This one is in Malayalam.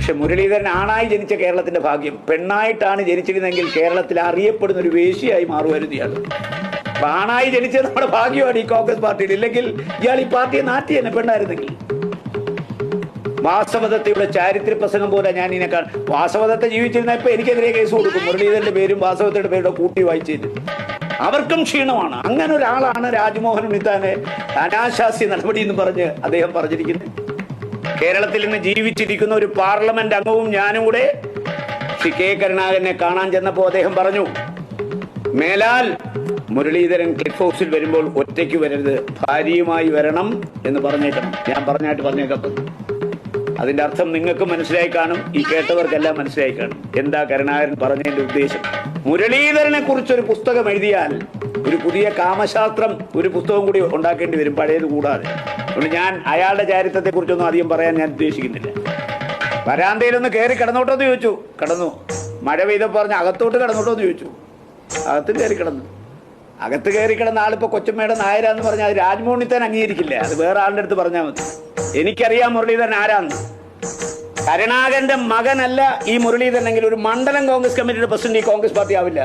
പക്ഷെ മുരളീധരൻ ആണായി ജനിച്ച കേരളത്തിന്റെ ഭാഗ്യം. പെണ്ണായിട്ടാണ് ജനിച്ചിരുന്നെങ്കിൽ കേരളത്തിൽ അറിയപ്പെടുന്ന ഒരു വേശ്യയായി മാറുമായിരുന്നു ഇയാൾ. ആണായി ജനിച്ചത് നമ്മുടെ ഭാഗ്യമാണ് ഈ കോൺഗ്രസ് പാർട്ടിയിൽ. ഇല്ലെങ്കിൽ ഇയാൾ ഈ പാർട്ടിയെ നാട്ടി തന്നെ പെണ്ണായിരുന്നെങ്കിൽ. വാസവദത്തയുടെ ചാരിത്ര പ്രസംഗം പോലെ ഞാൻ ഇതിനെ കാണും. വാസവദത്ത ജീവിച്ചിരുന്ന ഇപ്പൊ എനിക്കെതിരെ കേസ് കൊടുക്കും. മുരളീധരന്റെ പേരും വാസവദത്തയുടെ പേരുടെ കൂട്ടി വായിച്ചിട്ട് അവർക്കും ക്ഷീണമാണ്. അങ്ങനെ ഒരാളാണ് രാജ്മോഹൻ ഉണ്ണിത്താനെ അനാശാസ്യ നടപടി എന്ന് പറഞ്ഞ് അദ്ദേഹം പറഞ്ഞിരിക്കുന്നത്. കേരളത്തിൽ നിന്ന് ജീവിച്ചിരിക്കുന്ന ഒരു പാർലമെന്റ് അംഗവും ഞാനും കൂടെ ശ്രീ കെ കരുണാകരനെ കാണാൻ ചെന്നപ്പോൾ അദ്ദേഹം പറഞ്ഞു, മേലാൽ മുരളീധരൻ ക്ലിഫ് ഹൗസിൽ വരുമ്പോൾ ഒറ്റയ്ക്ക് വരരുത്, ഭാര്യയുമായി വരണം എന്ന് പറഞ്ഞേക്കണം. ഞാൻ പറഞ്ഞേക്കാം. അതിന്റെ അർത്ഥം നിങ്ങൾക്ക് മനസ്സിലായി കാണും, ഈ കേട്ടവർക്കെല്ലാം മനസ്സിലായി കാണും എന്താ കരുണാകരൻ പറഞ്ഞതിന്റെ ഉദ്ദേശം. മുരളീധരനെ കുറിച്ചൊരു പുസ്തകം എഴുതിയാൽ ഒരു പുതിയ കാമശാസ്ത്രം ഒരു പുസ്തകം കൂടി ഉണ്ടാക്കേണ്ടി വരും, പഴയത് കൂടാതെ. അതുകൊണ്ട് ഞാൻ അയാളുടെ ചാരിത്രത്തെ കുറിച്ചൊന്നും അധികം പറയാൻ ഞാൻ ഉദ്ദേശിക്കുന്നില്ല. വരാന്തയിലൊന്ന് കയറി കിടന്നോട്ടോന്ന് ചോദിച്ചു, കിടന്നു. മഴ പെയ്തപ്പോൾ പറഞ്ഞ് അകത്തോട്ട് കിടന്നോട്ടോന്ന് ചോദിച്ചു, അകത്ത് കയറി കിടന്നു. അകത്ത് കയറി കിടന്ന ആളിപ്പോ കൊച്ചമ്മയുടെ നായരാന്ന് പറഞ്ഞാൽ അത് രാജ്മോഹൻ ഉണ്ണിത്താൻ അംഗീകരിക്കില്ല. അത് വേറെ ആളുടെ അടുത്ത് പറഞ്ഞാൽ മതി. എനിക്കറിയാം മുരളീധരൻ ആരാന്ന്. കരുണാകരന്റെ മകനല്ല ഈ മുരളീധരനെങ്കിൽ ഒരു മണ്ഡലം കോൺഗ്രസ് കമ്മിറ്റിയുടെ പ്രസിഡന്റ് ഈ കോൺഗ്രസ് പാർട്ടി ആവില്ല.